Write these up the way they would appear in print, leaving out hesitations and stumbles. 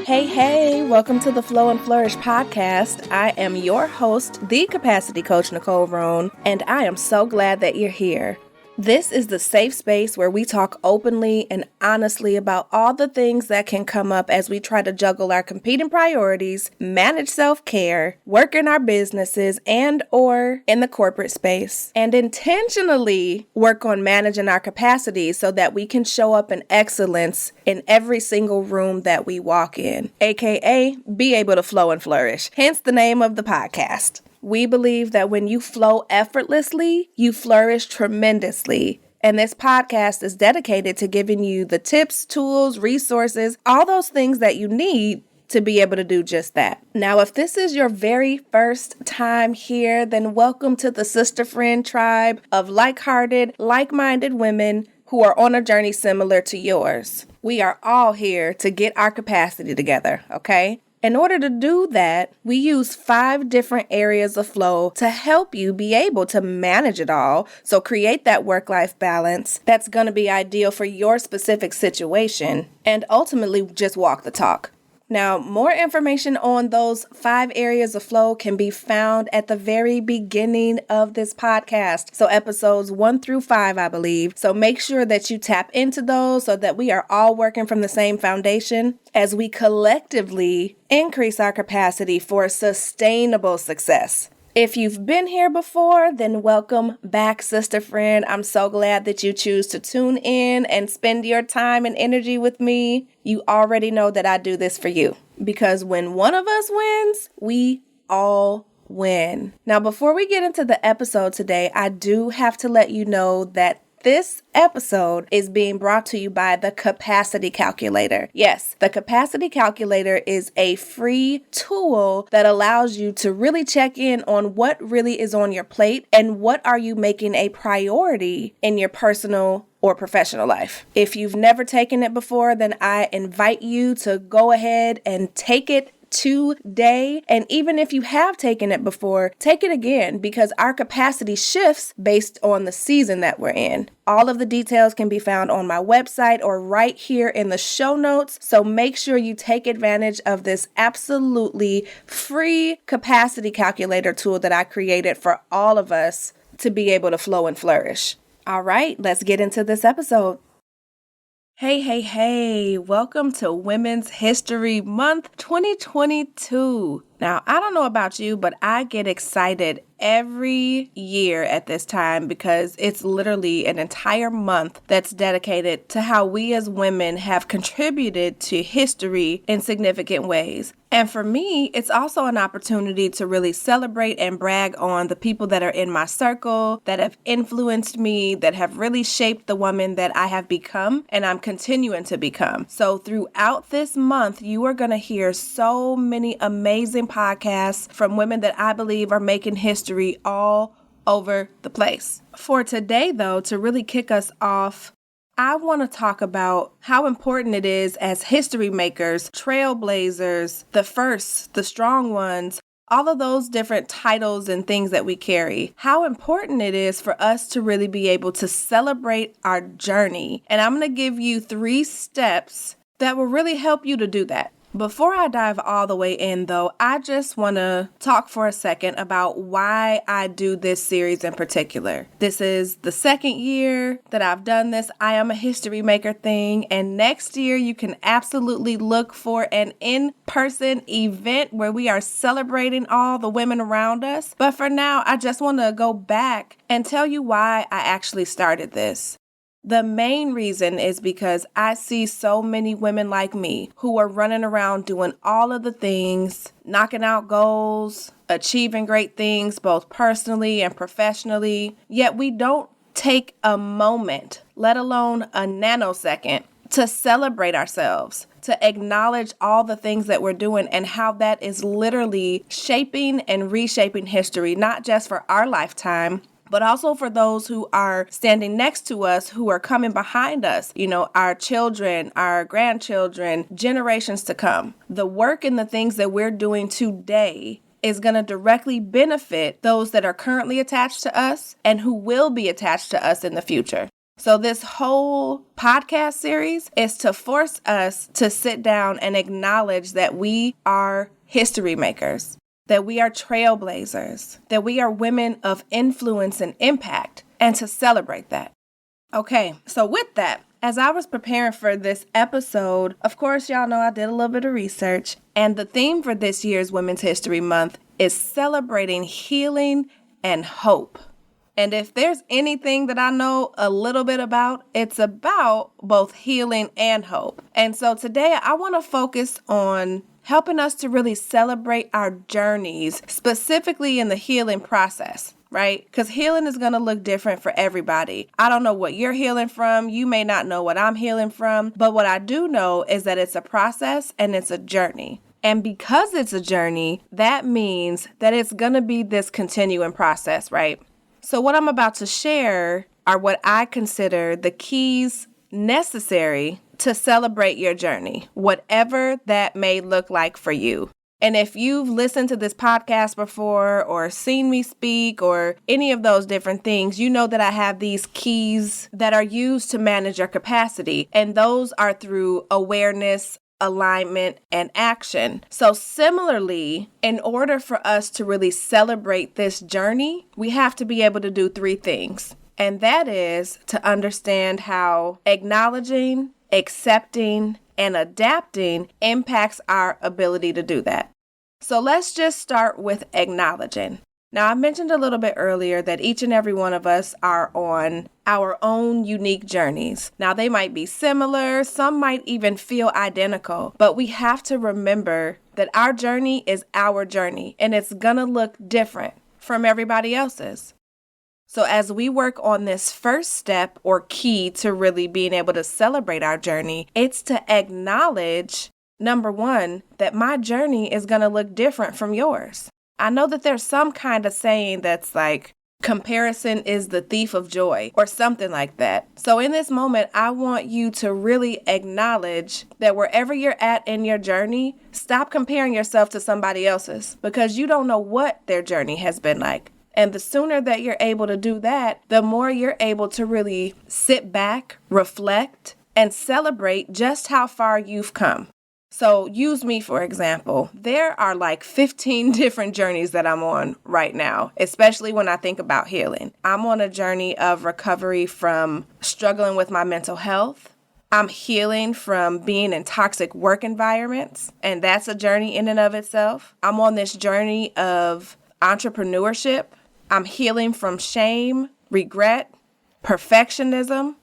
Hey, welcome to the Flow and Flourish Podcast. I am your host, the Capacity Coach, Nicole Roan, and I am so glad that you're here. This is the safe space where we talk openly and honestly about all the things that can come up as we try to juggle our competing priorities, manage self-care, work in our businesses and/or in the corporate space, and intentionally work on managing our capacity so that we can show up in excellence in every single room that we walk in, aka be able to flow and flourish, hence the name of the podcast. We believe that when you flow effortlessly, you flourish tremendously. And this podcast is dedicated to giving you the tips, tools, resources, all those things that you need to be able to do just that. Now, if this is your very first time here, then welcome to the sister friend tribe of like-hearted, like-minded women who are on a journey similar to yours. We are all here to get our capacity together, okay? In order to do that, we use 5 different areas of flow to help you be able to manage it all. So create that work-life balance that's going to be ideal for your specific situation and ultimately just walk the talk. Now, more information on those 5 areas of flow can be found at the very beginning of this podcast. So episodes 1 through 5, I believe. So make sure that you tap into those so that we are all working from the same foundation as we collectively increase our capacity for sustainable success. If you've been here before, then welcome back, sister friend. I'm so glad that you choose to tune in and spend your time and energy with me. You already know that I do this for you because when one of us wins, we all win. Now, before we get into the episode today, I do have to let you know that this episode is being brought to you by the Capacity Calculator. Yes, the Capacity Calculator is a free tool that allows you to really check in on what really is on your plate and what are you making a priority in your personal or professional life. If you've never taken it before, then I invite you to go ahead and take it today. And even if you have taken it before, take it again because our capacity shifts based on the season that we're in. All of the details can be found on my website or right here in the show notes. So make sure you take advantage of this absolutely free capacity calculator tool that I created for all of us to be able to flow and flourish. All right, let's get into this episode. Hey, welcome to Women's History Month 2022. Now, I don't know about you, but I get excited every year at this time because it's literally an entire month that's dedicated to how we as women have contributed to history in significant ways. And for me, it's also an opportunity to really celebrate and brag on the people that are in my circle, that have influenced me, that have really shaped the woman that I have become and I'm continuing to become. So throughout this month, you are going to hear so many amazing podcasts from women that I believe are making history all over the place. For today, though, to really kick us off, I want to talk about how important it is as history makers, trailblazers, the first, the strong ones, all of those different titles and things that we carry, how important it is for us to really be able to celebrate our journey. And I'm going to give you 3 steps that will really help you to do that. Before I dive all the way in, though, I just want to talk for a second about why I do this series in particular. This is the 2nd year that I've done this I Am a History Maker thing, and next year you can absolutely look for an in-person event where we are celebrating all the women around us. But for now, I just want to go back and tell you why I actually started this. The main reason is because I see so many women like me who are running around doing all of the things, knocking out goals, achieving great things, both personally and professionally, yet we don't take a moment, let alone a nanosecond, to celebrate ourselves, to acknowledge all the things that we're doing and how that is literally shaping and reshaping history, not just for our lifetime, but also for those who are standing next to us, who are coming behind us, our children, our grandchildren, generations to come. The work and the things that we're doing today is going to directly benefit those that are currently attached to us and who will be attached to us in the future. So this whole podcast series is to force us to sit down and acknowledge that we are history makers, that we are trailblazers, that we are women of influence and impact, and to celebrate that. Okay, so with that, as I was preparing for this episode, of course, y'all know I did a little bit of research, and the theme for this year's Women's History Month is celebrating healing and hope. And if there's anything that I know a little bit about, it's about both healing and hope. And so today I want to focus on helping us to really celebrate our journeys, specifically in the healing process, right? Because healing is going to look different for everybody. I don't know what you're healing from. You may not know what I'm healing from. But what I do know is that it's a process and it's a journey. And because it's a journey, that means that it's going to be this continuing process, right? So what I'm about to share are what I consider the keys necessary to celebrate your journey, whatever that may look like for you. And if you've listened to this podcast before or seen me speak or any of those different things, you know that I have these keys that are used to manage your capacity. And those are through awareness, alignment, and action. So similarly, in order for us to really celebrate this journey, we have to be able to do three things. And that is to understand how acknowledging, accepting, and adapting impacts our ability to do that. So let's just start with acknowledging. Now, I mentioned a little bit earlier that each and every one of us are on our own unique journeys. Now, they might be similar, some might even feel identical, but we have to remember that our journey is our journey, and it's gonna look different from everybody else's. So as we work on this first step or key to really being able to celebrate our journey, it's to acknowledge, number one, that my journey is gonna look different from yours. I know that there's some kind of saying that's like, comparison is the thief of joy, or something like that. So in this moment, I want you to really acknowledge that wherever you're at in your journey, stop comparing yourself to somebody else's, because you don't know what their journey has been like. And the sooner that you're able to do that, the more you're able to really sit back, reflect, and celebrate just how far you've come. So use me, for example. There are like 15 different journeys that I'm on right now, especially when I think about healing. I'm on a journey of recovery from struggling with my mental health. I'm healing from being in toxic work environments, and that's a journey in and of itself. I'm on this journey of entrepreneurship. I'm healing from shame, regret, perfectionism,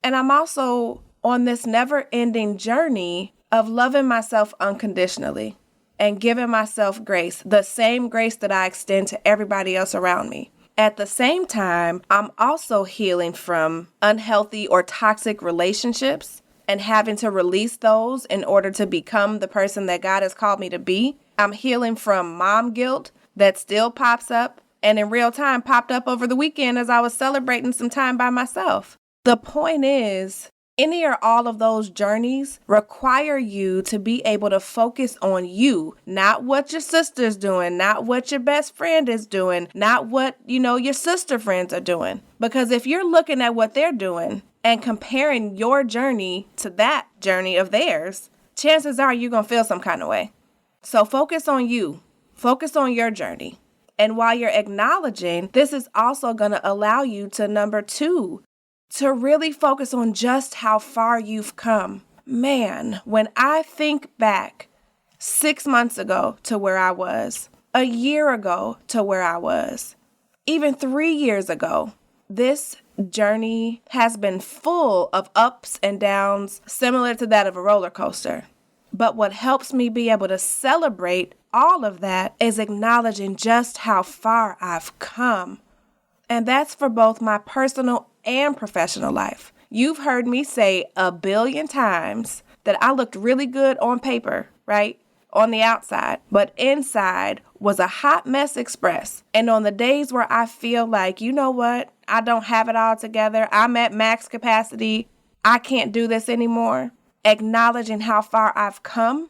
and I'm also on this never-ending journey of loving myself unconditionally and giving myself grace, the same grace that I extend to everybody else around me. At the same time, I'm also healing from unhealthy or toxic relationships and having to release those in order to become the person that God has called me to be. I'm healing from mom guilt that still pops up and in real time popped up over the weekend as I was celebrating some time by myself. The point is, any or all of those journeys require you to be able to focus on you, not what your sister's doing, not what your best friend is doing, not what, your sister friends are doing. Because if you're looking at what they're doing and comparing your journey to that journey of theirs, chances are you're going to feel some kind of way. So focus on you. Focus on your journey. And while you're acknowledging, this is also going to allow you to, number two, to really focus on just how far you've come. Man, when I think back 6 months ago to where I was, a year ago to where I was, even 3 years ago, this journey has been full of ups and downs, similar to that of a roller coaster. But what helps me be able to celebrate all of that is acknowledging just how far I've come. And that's for both my personal and professional life. You've heard me say 1 billion times that I looked really good on paper, right? On the outside, but inside was a hot mess express. And on the days where I feel like, you know what, I don't have it all together, I'm at max capacity, I can't do this anymore, acknowledging how far I've come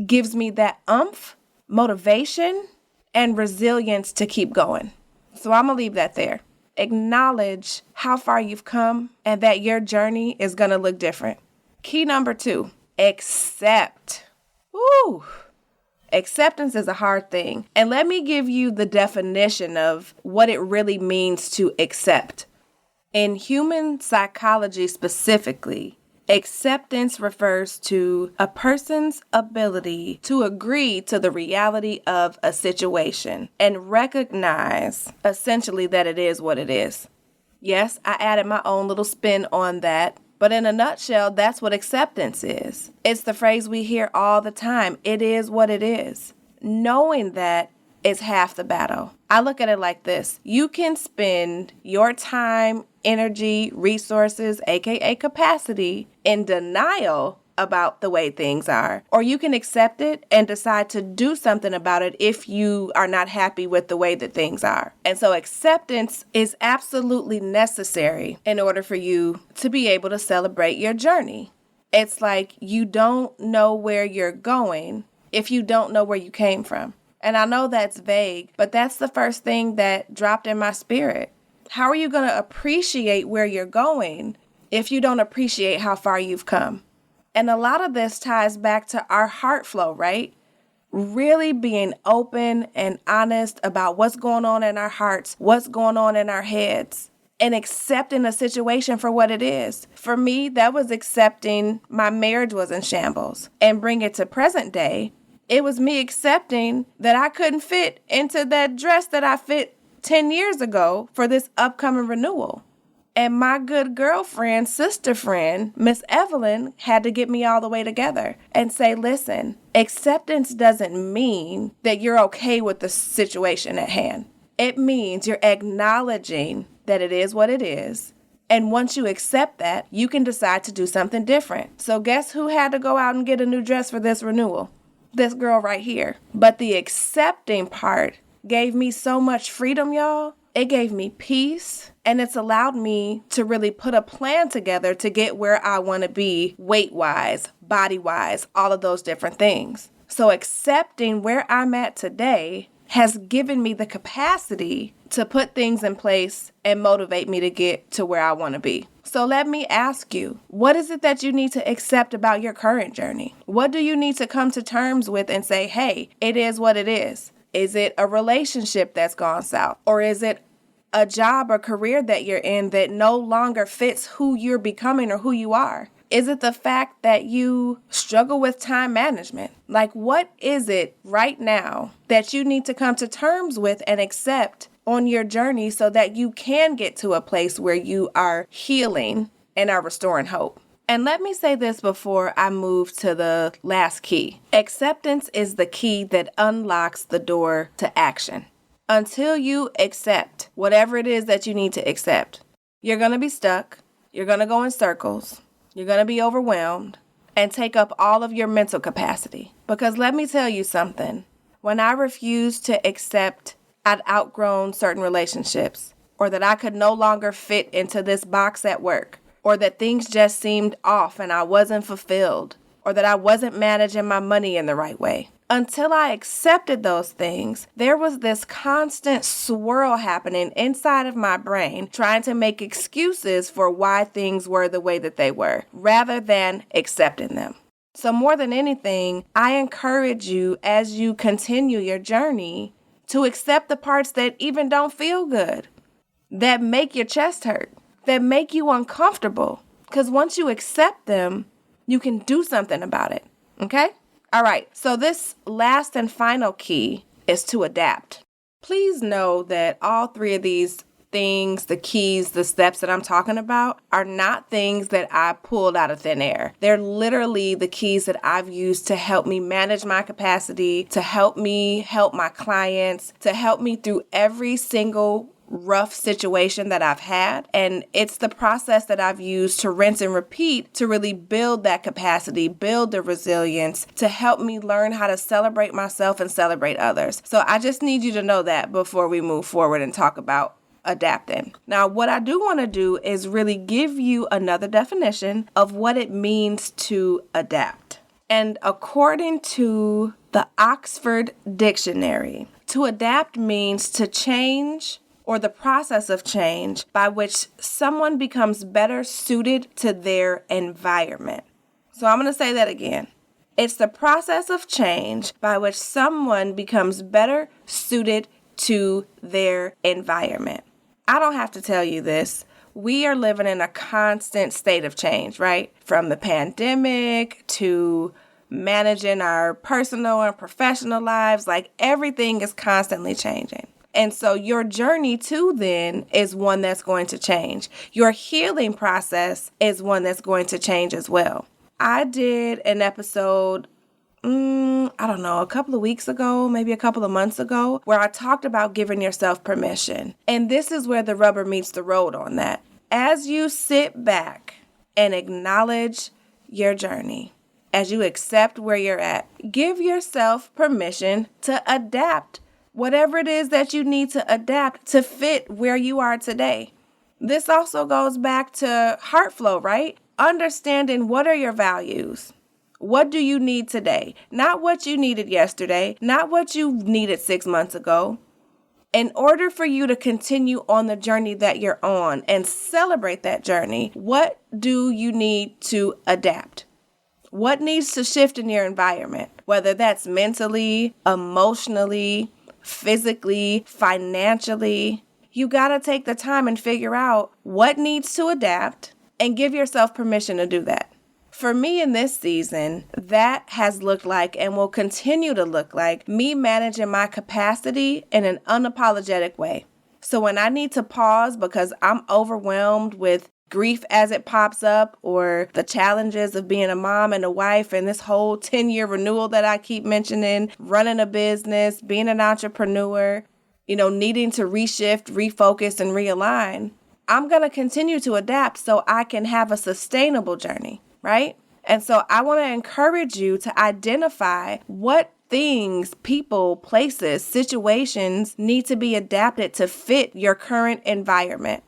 gives me that oomph, motivation, and resilience to keep going. So I'm going to leave that there. acknowledge how far you've come and that your journey is going to look different. Key number 2, accept. Woo! Acceptance is a hard thing. And let me give you the definition of what it really means to accept. In human psychology specifically, acceptance refers to a person's ability to agree to the reality of a situation and recognize essentially that it is what it is. Yes, I added my own little spin on that, but in a nutshell, that's what acceptance is. It's the phrase we hear all the time. It is what it is. Knowing that is half the battle. I look at it like this. You can spend your time, energy, resources, aka capacity, in denial about the way things are, or you can accept it and decide to do something about it if you are not happy with the way that things are. And so acceptance is absolutely necessary in order for you to be able to celebrate your journey. It's like you don't know where you're going if you don't know where you came from. And I know that's vague, but that's the first thing that dropped in my spirit. How are you going to appreciate where you're going if you don't appreciate how far you've come? And a lot of this ties back to our heart flow, right? Really being open and honest about what's going on in our hearts, what's going on in our heads, and accepting a situation for what it is. For me, that was accepting my marriage was in shambles. And bring it to present day, it was me accepting that I couldn't fit into that dress that I fit 10 years ago for this upcoming renewal. And my good girlfriend, sister friend, Miss Evelyn, had to get me all the way together and say, listen, acceptance doesn't mean that you're okay with the situation at hand. It means you're acknowledging that it is what it is. And once you accept that, you can decide to do something different. So guess who had to go out and get a new dress for this renewal? This girl right here. But the accepting part gave me so much freedom, y'all. It gave me peace, and it's allowed me to really put a plan together to get where I want to be weight-wise, body-wise, all of those different things. So accepting where I'm at today has given me the capacity to put things in place and motivate me to get to where I want to be. So let me ask you, what is it that you need to accept about your current journey? What do you need to come to terms with and say, hey, it is what it is? Is it a relationship that's gone south? Or is it a job or career that you're in that no longer fits who you're becoming or who you are? Is it the fact that you struggle with time management? Like, what is it right now that you need to come to terms with and accept on your journey so that you can get to a place where you are healing and are restoring hope? And let me say this before I move to the last key. Acceptance is the key that unlocks the door to action. Until you accept whatever it is that you need to accept, you're going to be stuck. You're going to go in circles. You're going to be overwhelmed and take up all of your mental capacity. Because let me tell you something. When I refused to accept I'd outgrown certain relationships, or that I could no longer fit into this box at work, or that things just seemed off and I wasn't fulfilled, or that I wasn't managing my money in the right way. Until I accepted those things, there was this constant swirl happening inside of my brain, trying to make excuses for why things were the way that they were, rather than accepting them. So more than anything, I encourage you as you continue your journey to accept the parts that even don't feel good, that make your chest hurt, that make you uncomfortable. Because once you accept them, you can do something about it. Okay? All right. So this last and final key is to adapt. Please know that all three of these things, the keys, the steps that I'm talking about are not things that I pulled out of thin air. They're literally the keys that I've used to help me manage my capacity, to help me help my clients, to help me through every single rough situation that I've had. And it's the process that I've used to rinse and repeat to really build that capacity, build the resilience, to help me learn how to celebrate myself and celebrate others. So I just need you to know that before we move forward and talk about adapting. Now, what I do want to do is really give you another definition of what it means to adapt. And according to the Oxford Dictionary, to adapt means to change or the process of change by which someone becomes better suited to their environment. So I'm going to say that again. It's the process of change by which someone becomes better suited to their environment. I don't have to tell you this. We are living in a constant state of change, right? From the pandemic to managing our personal and professional lives, like everything is constantly changing. And so your journey too then is one that's going to change. Your healing process is one that's going to change as well. I did an episode, a couple of weeks ago, maybe a couple of months ago, where I talked about giving yourself permission. And this is where the rubber meets the road on that. As you sit back and acknowledge your journey, as you accept where you're at, give yourself permission to adapt whatever it is that you need to adapt to fit where you are today. This also goes back to heart flow, right? Understanding what are your values. What do you need today? Not what you needed yesterday, not what you needed 6 months ago. In order for you to continue on the journey that you're on and celebrate that journey, what do you need to adapt? What needs to shift in your environment? Whether that's mentally, emotionally, physically, financially, you got to take the time and figure out what needs to adapt and give yourself permission to do that. For me in this season, that has looked like and will continue to look like me managing my capacity in an unapologetic way. So when I need to pause because I'm overwhelmed with grief as it pops up or the challenges of being a mom and a wife and this whole 10-year renewal that I keep mentioning, running a business, being an entrepreneur, needing to reshift, refocus, and realign, I'm going to continue to adapt so I can have a sustainable journey. Right? And so I want to encourage you to identify what things, people, places, situations need to be adapted to fit your current environment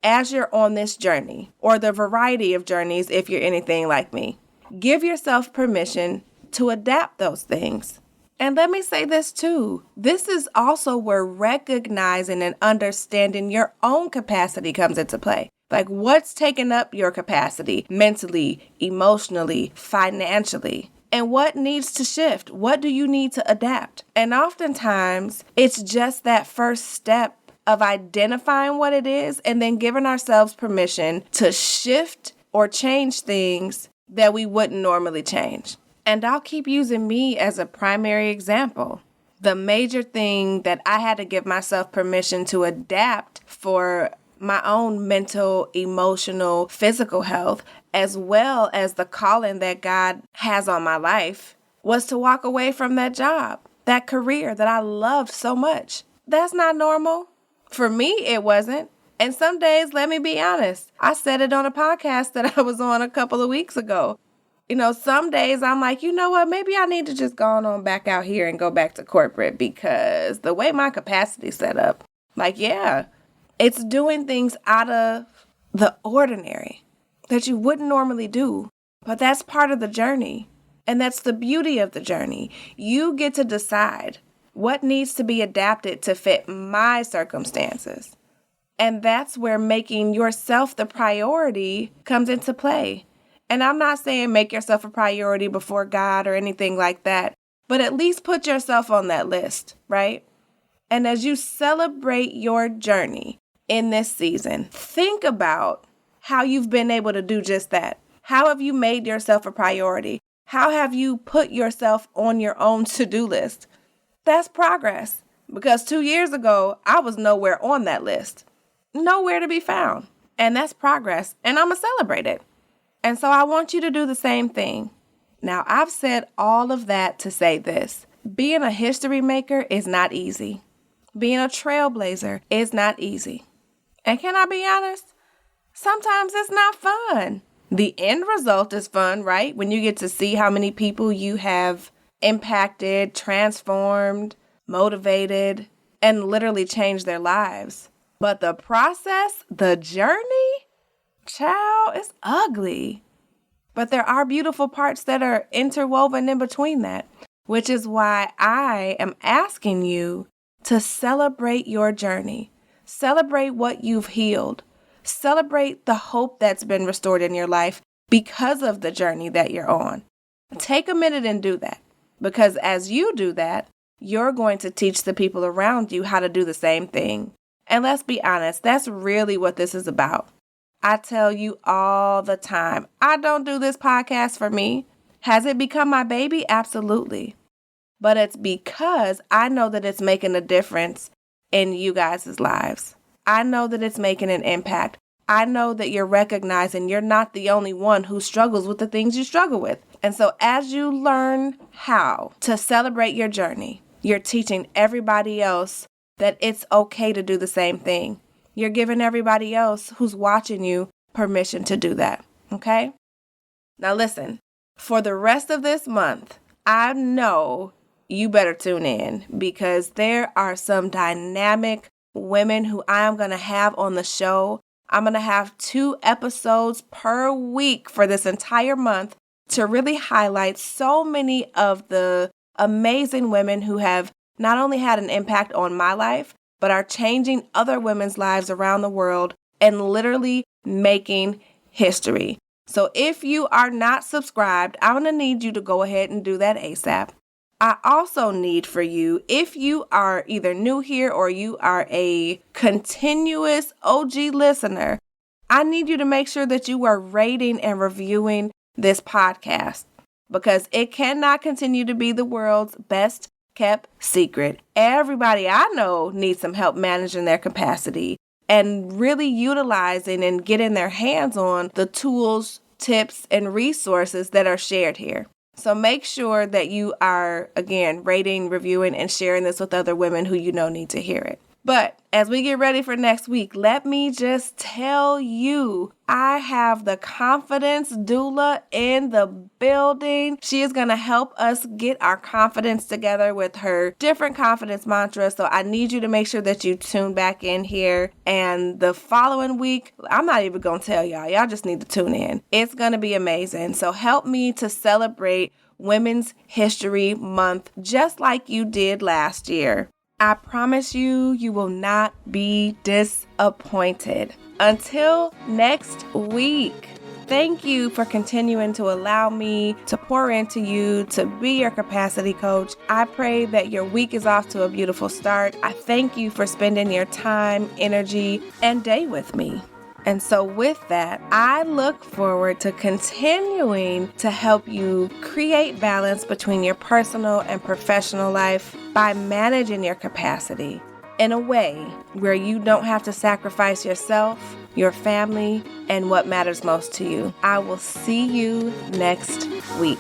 as you're on this journey or the variety of journeys if you're anything like me. Give yourself permission to adapt those things. And let me say this too. This is also where recognizing and understanding your own capacity comes into play. Like what's taking up your capacity mentally, emotionally, financially, and what needs to shift? What do you need to adapt? And oftentimes it's just that first step of identifying what it is and then giving ourselves permission to shift or change things that we wouldn't normally change. And I'll keep using me as a primary example. The major thing that I had to give myself permission to adapt for my own mental, emotional, physical health, as well as the calling that God has on my life, was to walk away from that job, that career that I loved so much. That's not normal. For me, it wasn't. And some days, let me be honest, I said it on a podcast that I was on a couple of weeks ago. Some days I'm like, you know what, maybe I need to just go on back out here and go back to corporate because the way my capacity is set up, it's doing things out of the ordinary that you wouldn't normally do. But that's part of the journey. And that's the beauty of the journey. You get to decide what needs to be adapted to fit my circumstances. And that's where making yourself the priority comes into play. And I'm not saying make yourself a priority before God or anything like that, but at least put yourself on that list, right? And as you celebrate your journey in this season, think about how you've been able to do just that. How have you made yourself a priority? How have you put yourself on your own to-do list? That's progress. Because 2 years ago, I was nowhere on that list. Nowhere to be found. And that's progress. And I'm going to celebrate it. And so I want you to do the same thing. Now, I've said all of that to say this. Being a history maker is not easy. Being a trailblazer is not easy. And can I be honest? Sometimes it's not fun. The end result is fun, right? When you get to see how many people you have impacted, transformed, motivated, and literally changed their lives. But the process, the journey, child, it's ugly. But there are beautiful parts that are interwoven in between that, which is why I am asking you to celebrate your journey. Celebrate what you've healed. Celebrate the hope that's been restored in your life because of the journey that you're on. Take a minute and do that, because as you do that, you're going to teach the people around you how to do the same thing. And let's be honest, that's really what this is about. I tell you all the time, I don't do this podcast for me. Has it become my baby? Absolutely. But it's because I know that it's making a difference in you guys' lives. I know that it's making an impact. I know that you're recognizing you're not the only one who struggles with the things you struggle with. And so as you learn how to celebrate your journey, you're teaching everybody else that it's okay to do the same thing. You're giving everybody else who's watching you permission to do that. Okay? Now listen, for the rest of this month, I know you better tune in because there are some dynamic women who I am going to have on the show. I'm going to have 2 episodes per week for this entire month to really highlight so many of the amazing women who have not only had an impact on my life, but are changing other women's lives around the world and literally making history. So if you are not subscribed, I'm going to need you to go ahead and do that ASAP. I also need for you, if you are either new here or you are a continuous OG listener, I need you to make sure that you are rating and reviewing this podcast because it cannot continue to be the world's best kept secret. Everybody I know needs some help managing their capacity and really utilizing and getting their hands on the tools, tips, and resources that are shared here. So make sure that you are, again, rating, reviewing, and sharing this with other women who you know need to hear it. But as we get ready for next week, let me just tell you, I have the confidence doula in the building. She is going to help us get our confidence together with her different confidence mantras. So I need you to make sure that you tune back in here. And the following week, I'm not even going to tell y'all. Y'all just need to tune in. It's going to be amazing. So help me to celebrate Women's History Month just like you did last year. I promise you, you will not be disappointed. Until next week, thank you for continuing to allow me to pour into you, to be your capacity coach. I pray that your week is off to a beautiful start. I thank you for spending your time, energy, and day with me. And so with that, I look forward to continuing to help you create balance between your personal and professional life by managing your capacity in a way where you don't have to sacrifice yourself, your family, and what matters most to you. I will see you next week.